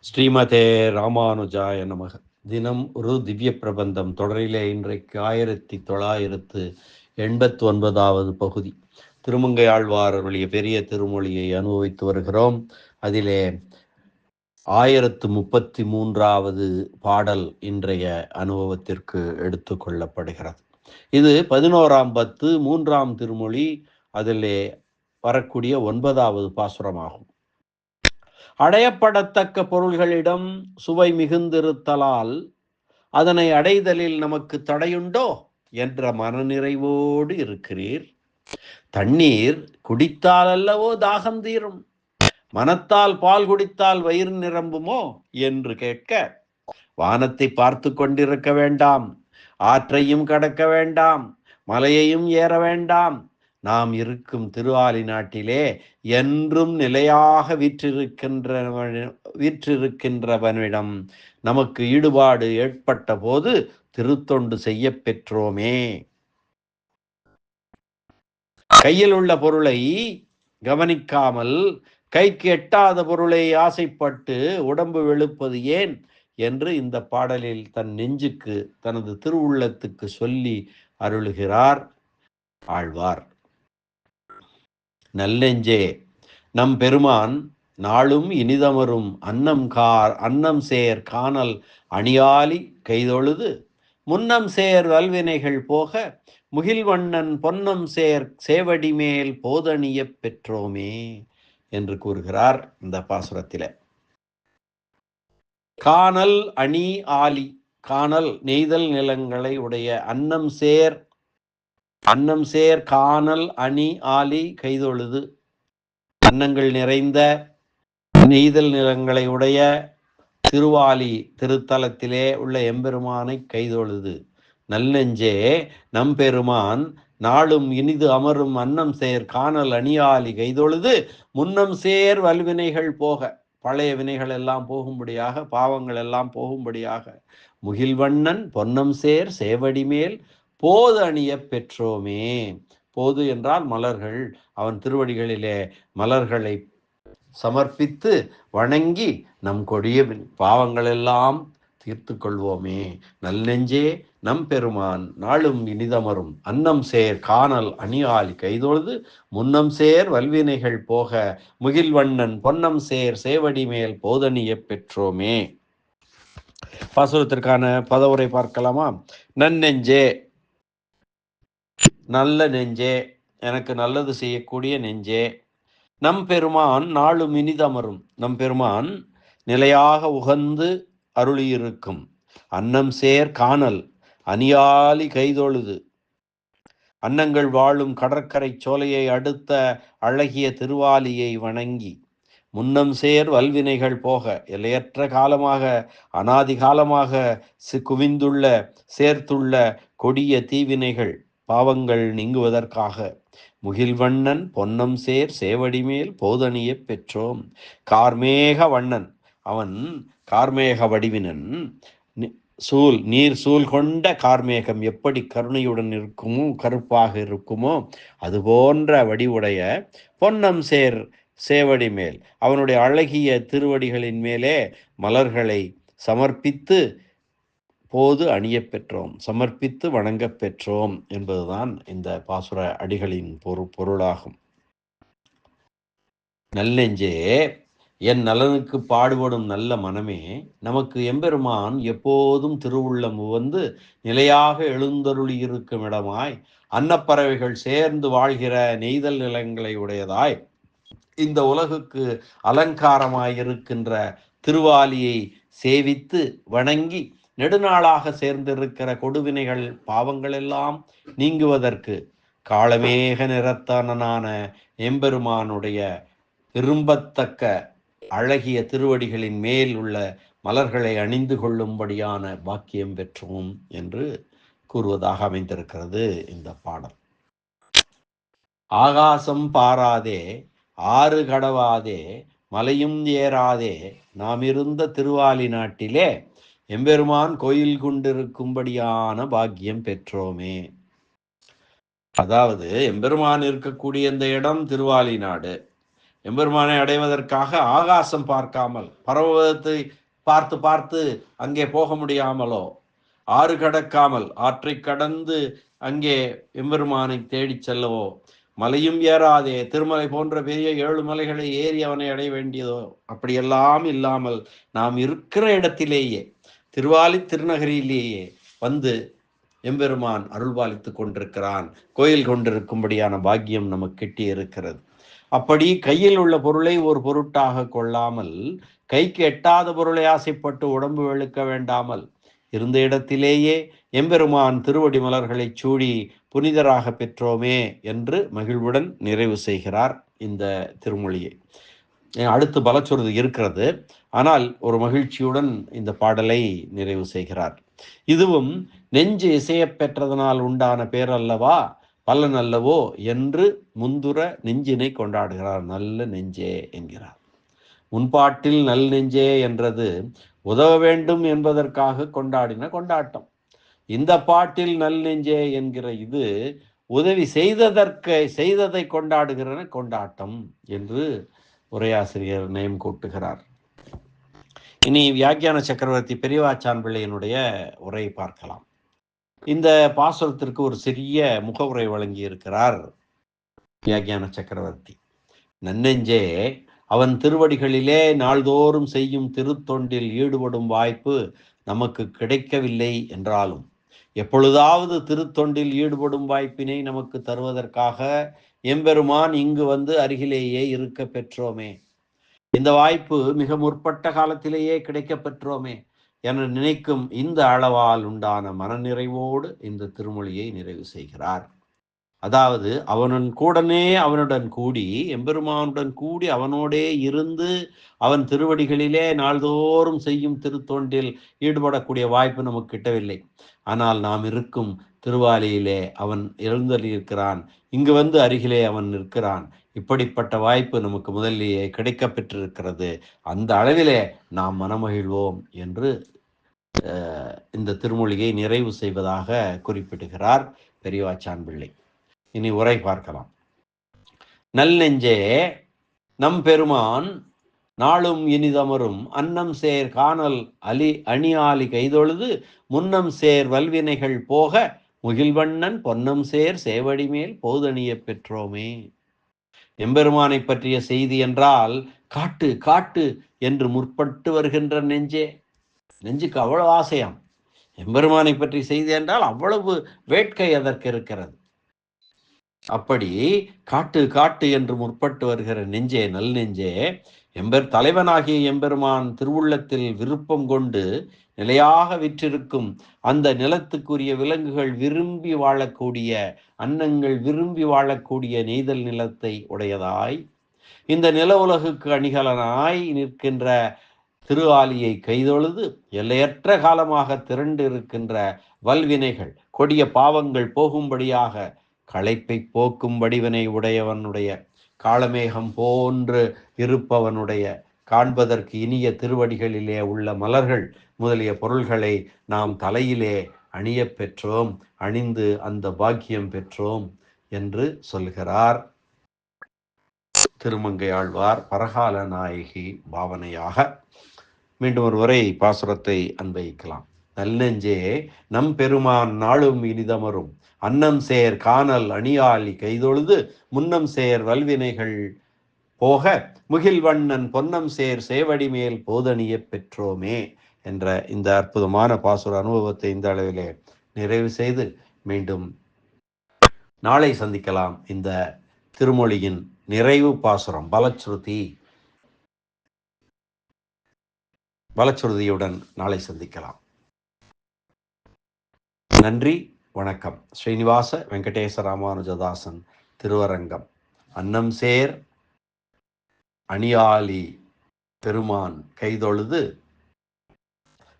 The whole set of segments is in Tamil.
ஸ்ரீமதே ராமானுஜாய நமக. தினம் ஒரு திவ்ய பிரபந்தம் தொடரிலே இன்றைக்கு 1989வது பகுதி. திருமங்கை ஆழ்வாருடைய பெரிய திருமொழியை அனுபவித்து வருகிறோம். அதிலே 1033வது பாடல் இன்றைய அனுபவத்திற்கு எடுத்துக்கொள்ளப்படுகிறது. இது 11ஆம் பத்து 3ஆம் திருமொழி, அதிலே வரக்கூடிய 9வது பாசுரமாகும். அடையப்படத்தக்க பொருள்களிடம் சுவை மிகுந்திருத்தலால் அதனை அடைதலில் நமக்கு தடையுண்டோ என்ற மனநிறைவோடு இருக்கிறீர். தண்ணீர் குடித்தால் அல்லவோ தாகம் தீரும், மனத்தால் பால் குடித்தால் வயிறு நிரம்புமோ என்று கேட்க, வானத்தை பார்த்து கொண்டிருக்க வேண்டாம், ஆற்றையும் கடக்க வேண்டாம், மலையையும் ஏற வேண்டாம், நாம் இருக்கும் திருவாலி நாட்டிலே என்றும் நிலையாக வீற்றிருக்கின்றவனிடம் நமக்கு ஈடுபாடு ஏற்பட்ட போது திருத்தொண்டு செய்ய பெற்றோமே. கையில் உள்ள பொருளை கவனிக்காமல் கைக்கு எட்டாத பொருளை ஆசைப்பட்டு உடம்பு வெளுப்பது ஏன் என்று இந்த பாடலில் தன் நெஞ்சுக்கு, தனது திருவுள்ளத்துக்கு சொல்லி அருளுகிறார் ஆழ்வார். நல்லெஞ்சே, நம் பெருமான் நாளும் இனிதமரும் அன்னம் சேர் காணல் அணியாலி கைதொழுது முன்னம் சேர் வல்வினைகள் போக முகில்வண்ணன் பொன்னம் சேர் சேவடி மேல் போதணிய பெற்றோமே என்று கூறுகிறார் இந்த பாசுரத்திலே. காணல் அணி ஆலி, காணல் நெய்தல் நிலங்களை உடைய, அன்னம் சேர் காணல் அணி ஆலி கைதொழுது, அன்னங்கள் நிறைந்த நெய்தல் நிலங்களை உடைய திருவாலி திருத்தலத்திலே உள்ள எம்பெருமானை கைதொழுது. நல்லெஞ்சே, நம்பெருமான் நாளும் இனிது அமரும் அன்னம் சேர் காணல் அணியாலி கைதொழுது முன்னம் சேர் வல்வினைகள் போக, பழைய வினைகள் எல்லாம் போகும்படியாக, பாவங்கள் எல்லாம் போகும்படியாக, முகில்வண்ணன் பொன்னம் சேர் சேவடி மேல் போது அணிய பெற்றோமே. போது என்றால் மலர்கள். அவன் திருவடிகளிலே மலர்களை சமர்ப்பித்து வணங்கி நம் கொடிய பாவங்கள் எல்லாம் தீர்த்து கொள்வோமே. நல்லெஞ்சே, நம் பெருமான் நாளும் இனிதமரும் அன்னம் சேர் காணல் அணியாலி கைதொழுது முன்னம் சேர் வல்வினைகள் போக முகில்வண்ணன் பொன்னம் சேர் சேவடி மேல் போதணிய பெற்றோமே. பாசுரத்திற்கான பதவுரை பார்க்கலாமா? நன்னெஞ்சே, நல்ல நெஞ்சே, எனக்கு நல்லது செய்யக்கூடிய நெஞ்சே. நம் பெருமான் நாளும் இனிதமரும், நம் பெருமான் நிலையாக உகந்து அருளியிருக்கும் அன்னம் சேர் காணல் அணியாலி கைதொழுது, அன்னங்கள் வாழும் கடற்கரை சோலையை அடுத்த அழகிய திருவாலியை வணங்கி முன்னம் சேர் வல்வினைகள் போக, எல்லையற்ற காலமாக அனாதி காலமாக குவிந்துள்ள சேர்த்துள்ள கொடிய தீவினைகள் பாவங்கள் நீங்குவதற்காக முகில்வண்ணன் பொன்னம் சேர் சேவடி மேல் போதணிய பெற்றோம். கார்மேக வண்ணன், அவன் கார்மேக வடிவினன். நீர் சூழ் கொண்ட கார்மேகம் எப்படி கருணையுடன் இருக்குமோ, கருப்பாக இருக்குமோ, அது போன்ற வடிவுடைய பொன்னம் சேர் சேவடி மேல், அவனுடைய அழகிய திருவடிகளின் மேலே மலர்களை சமர்ப்பித்து போது அணிய பெற்றோம், சமர்ப்பித்து வணங்க பெற்றோம் என்பதுதான் இந்த பாசுர அடிகளின் பொருளாகும். நல்லெஞ்சே, என் நலனுக்கு பாடுபடும் நல்ல மனமே, நமக்கு எம்பெருமான் எப்போதும் திருவுள்ளம் வந்து நிலையாக எழுந்தருளி இருக்கும் இடமாய், அன்னப்பறவைகள் சேர்ந்து வாழ்கிற நெய்தல் நிலங்களை உடையதாய், இந்த உலகுக்கு அலங்காரமாயிருக்கின்ற திருவாலியை சேவித்து வணங்கி நெடுநாளாக சேர்ந்திருக்கிற கொடுவினைகள் பாவங்கள் எல்லாம் நீங்குவதற்கு காளமேக நிறத்தானனான எம்பெருமானுடைய விரும்பத்தக்க அழகிய திருவடிகளின் மேல் உள்ள மலர்களை அணிந்து கொள்ளும்படியான பாக்கியம் பெற்றோம் என்று கூறுவதாக அமைந்திருக்கிறது இந்த பாடல். ஆகாசம் பாராதே, ஆறு கடவாதே, மலையும் ஏறாதே, நாம் இருந்த திருவாலி நாட்டிலே எம்பெருமான் கோயில் கொண்டிருக்கும்படியான பாக்கியம் பெற்றோமே. அதாவது எம்பெருமான் இருக்கக்கூடிய இந்த இடம் திருவாலி நாடு. எம்பெருமானை அடைவதற்காக ஆகாசம் பார்க்காமல், பர்வதத்தை பார்த்து பார்த்து அங்கே போக முடியாமலோ, ஆறு கடக்காமல் ஆற்றை கடந்து அங்கே எம்பெருமானை தேடிச் செல்லவோ, மலையும் ஏறாதே திருமலை போன்ற பெரிய 7 மலைகளை ஏறி அவனை அடைய வேண்டியதோ அப்படியெல்லாம் இல்லாமல் நாம் இருக்கிற இடத்திலேயே திருவாலி திருநகரிலேயே வந்து எம்பெருமான் அருள்பாலித்து கொண்டிருக்கிறான். கோயில் கொண்டிருக்கும்படியான பாக்கியம் நமக்கு கிட்டி இருக்கிறது. அப்படி கையில் உள்ள பொருளை ஒரு பொருட்டாக கொள்ளாமல், கைக்கு எட்டாத பொருளை ஆசைப்பட்டு உடம்பு வெளுக்க வேண்டாமல், இருந்த இடத்திலேயே எம்பெருமான் திருவடி மலர்களை சூடி புனிதராக பெற்றோமே என்று மகிழ்வுடன் நிறைவு செய்கிறார் இந்த திருமொழியை. அடுத்து பலச்சுருதி இருக்கிறது, ஆனால் ஒரு மகிழ்ச்சியுடன் இந்த பாடலை நிறைவு செய்கிறார். இதுவும் நெஞ்சு இசையப் பெற்றதனால் உண்டான பேரல்லவா, பலன் அல்லவோ என்று முந்துர நெஞ்சினை கொண்டாடுகிறார். நல்ல நெஞ்சே என்கிறார். முன்பாட்டில் நல் நெஞ்சே என்றது உதவ வேண்டும் என்பதற்காக கொண்டாடின கொண்டாட்டம். இந்த பாட்டில் நல் நெஞ்சே என்கிற இது உதவி செய்ததை கொண்டாடுகிற கொண்டாட்டம் என்று உரையாசிரியர் நயம் கூட்டுகிறார். இனி வியாக்கியான சக்கரவர்த்தி பெரியவாச்சான் பிள்ளையினுடைய உரை பார்க்கலாம். இந்த பாசுரத்திற்கு ஒரு சிறிய முகவுரை வழங்கி இருக்கிறார் வியாக்கியான சக்கரவர்த்தி. நன்னெஞ்சே, அவன் திருவடிகளிலே நாள்தோறும் செய்யும் திருத்தொண்டில் ஈடுபடும் வாய்ப்பு நமக்கு கிடைக்கவில்லை என்றாலும், எப்பொழுதாவது திருத்தொண்டில் ஈடுபடும் வாய்ப்பினை நமக்கு தருவதற்காக எம்பெருமான் இங்கு வந்து அருகிலேயே இருக்க பெற்றோமே, இந்த வாய்ப்பு மிக முற்பட்ட காலத்திலேயே கிடைக்க பெற்றோமே என நினைக்கும் இந்த அளவால் உண்டான மனநிறைவோடு இந்த திருமொழியை நிறைவு செய்கிறார். அதாவது அவனுடன் கூடி எம்பெருமானுடன் கூடி அவனோடே இருந்து அவன் திருவடிகளிலே நாள்தோறும் செய்யும் திருத்தொண்டில் ஈடுபடக்கூடிய வாய்ப்பு நமக்கு கிட்டவில்லை. ஆனால் நாம் இருக்கும் திருவாலியிலே அவன் எழுந்தருளியிருக்கிறான், இங்கு வந்து அருகிலே அவன் நிற்கிறான். இப்படிப்பட்ட வாய்ப்பு நமக்கு முதலிலேயே கிடைக்க பெற்றிருக்கிறது. அந்த அளவிலே நாம் மனமகிழ்வோம் என்று இந்த திருமொழியை நிறைவு செய்வதாக குறிப்பிடுகிறார் பெரியவாச்சான் பிள்ளை. இனி உரை பார்க்கலாம். நல் நெஞ்சே, நம் பெருமான் நாளும் இனிதமரும் அன்னம் சேர் காணல் அணியாலி கைதொழுது முன்னம் சேர் வல்வினைகள் போக முகில்வண்ணன் பொன்னம் சேர் சேவடி மேல் போதணிய பெற்றோமே. எம்பெருமானை பற்றிய செய்தி என்றால் காட்டு காட்டு என்று முற்பட்டு வருகின்ற நெஞ்சுக்கு அவ்வளவு ஆசையாம். எம்பெருமானை பற்றி செய்தி என்றால் அவ்வளவு வேட்கை அதற்கு இருக்கிறது. அப்படி காட்டு காட்டு என்று முற்பட்டு வருகிற நெஞ்சே, நல் நெஞ்சே, தலைவனாகிய எம்பெருமான் திருவுள்ளத்தில் விருப்பம் கொண்டு நிலையாக விற்றிருக்கும் அந்த நிலத்துக்குரிய விலங்குகள் விரும்பி வாழக்கூடிய, அன்னங்கள் விரும்பி வாழக்கூடிய நெய்தல் நிலத்தை உடையதாய், இந்த நில உலகுக்கு அணிகலனாய் நிற்கின்ற திருஆலியை கைதொழுது எல்லையற்ற காலமாக திரண்டு இருக்கின்ற வல்வினைகள், கொடிய பாவங்கள் போகும்படியாக களைப்பை போக்கும் வடிவினை உடையவனுடைய, காளமேகம் போன்று இருப்பவனுடைய, காண்பதற்கு இனிய திருவடிகளிலே உள்ள மலர்கள் முதலிய பொருள்களை நாம் தலையிலே அணிய பெற்றோம், அணிந்து அந்த பாக்கியம் பெற்றோம் என்று சொல்கிறார் திருமங்கை ஆழ்வார் பரகால நாயகி பாவனையாக. மீண்டும் ஒரு வரை பாசுரத்தை அன்வைக்கலாம். நல்லெஞ்சே, நம் பெருமான் நாளும் இனிதமரும் அன்னம் சேர் காணல் அணியாலி கைதொழுது முன்னம் சேர் வல்வினைகள் போக முகில்வண்ணன் பொன்னம் சேர் சேவடி மேல் போதணிய பெற்றோமே என்ற இந்த அற்புதமான பாசுர அனுபவத்தை இந்த அளவிலே நிறைவு செய்து மீண்டும் நாளை சந்திக்கலாம். இந்த திருமொழியின் நிறைவு பாசுரம் பலச்சுருதியுடன் நாளை சந்திக்கலாம். நன்றி, வணக்கம். ஸ்ரீனிவாச வெங்கடேச ராமானுஜதாசன் திருவரங்கம். அன்னம் சேர் அணியாலி பெருமான் கைதொழுது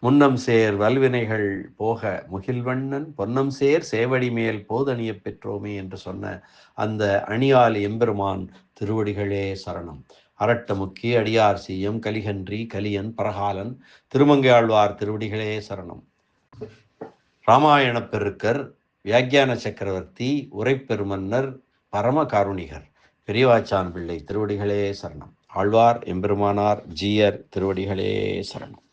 முன்னம் சேர் வல்வினைகள் போக முகில்வண்ணன் பொன்னம் சேர் சேவடி மேல் போதணிய பெற்றோமே என்று சொன்ன அந்த அணியாலி எம்பெருமான் திருவடிகளே சரணம். அரட்டமுக்கி அடியார் சீயம் கலிகன்றி கலியன் பரகாலன் திருமங்கையாழ்வார் திருவடிகளே சரணம். ராமாயண பெருக்கர், வியாக்கியான சக்கரவர்த்தி, உரைப்பெருமன்னர், பரம காருணிகர் பெரியவாச்சான் பிள்ளை திருவடிகளே சரணம். ஆழ்வார் எம்பெருமானார் ஜீயர் திருவடிகளே சரணம்.